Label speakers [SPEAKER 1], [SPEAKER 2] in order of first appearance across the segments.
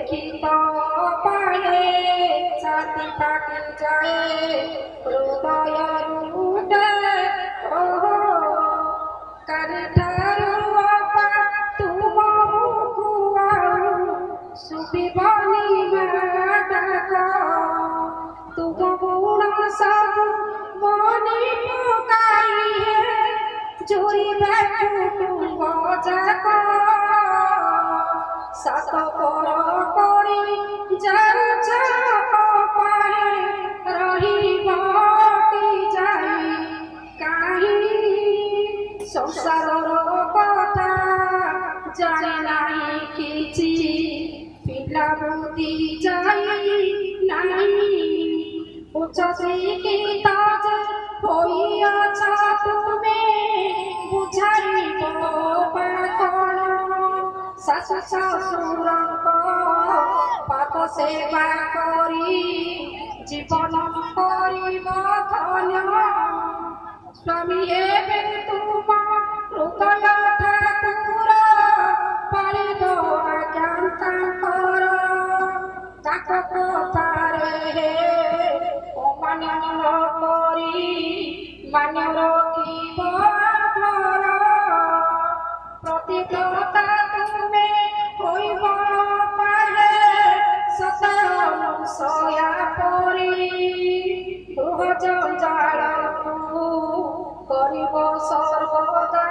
[SPEAKER 1] देखी तो पाए छाती फाटी जाए हृदय रूठे ओहो करठारू बापा तुम मुखुआऊ सुबिबनी डाक तुम गुण सब बनी पकाई जोरी कुटुंब जाक सात पर करी जाउछ पाए रही बटी जाई काहीं संसार कथा जाने नहीं किछि पिला बुद्धि जाई नहीं उच्च शिक्षित होई अच्छा तुम्हें बुझाई कौन शाशु शशुर पात सेवा करी जीवन करिब धन्य स्वामी एबे तुम हृदय ठाकुर पाଳି आज्ञाकर ताक कथारे अमान्य करी मान्य रखिब घर प्रतिज्ञता तुमे होइब पाहे सया परी गृह जंजालू करिब सर्वदा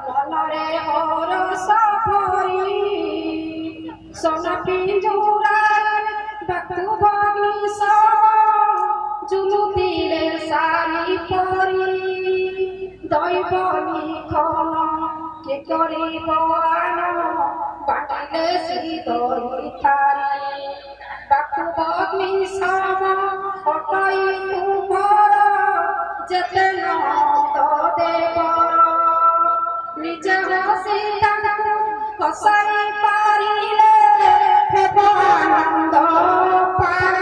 [SPEAKER 1] मनरे हरस भरी सोना पिंजूरा बातु भग्नि सब जुलुतिले सारी परी दैव लिखन के करिब आन बाटिले श्री दई थारी बातु भग्नि सब हटाई तुमर जेते नंद देवर निजे हसी तांकु कसाई पारिले हेब आनंद पार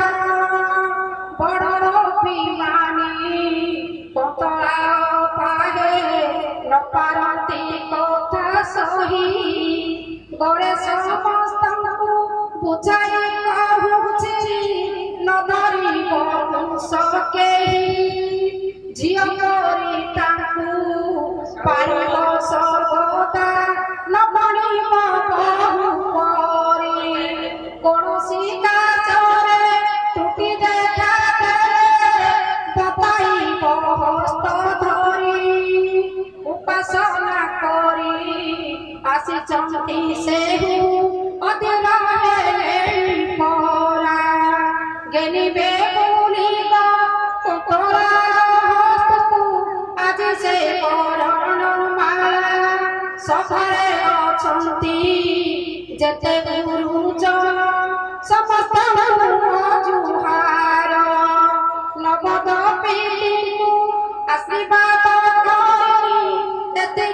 [SPEAKER 1] बड़ अभिमानी पतला पाहे न पारती कथा सही गड़े समस्त बुझाई कहूछि न धरिब सके झियो करी तांकु पारिब सर्वदा न बणिब बहु परी कौनसी काचरे त्रुटि देखा बताइब हस्त धरी उपासना करी आसिचंती सेहु अधीर परा गेनिबे बोलिब तोरा हस्तु आज से करण माला सफरे अछंती जेते गुरुजन समस्त जुहार नवद पीढ़ी आशीर्वाद करी देते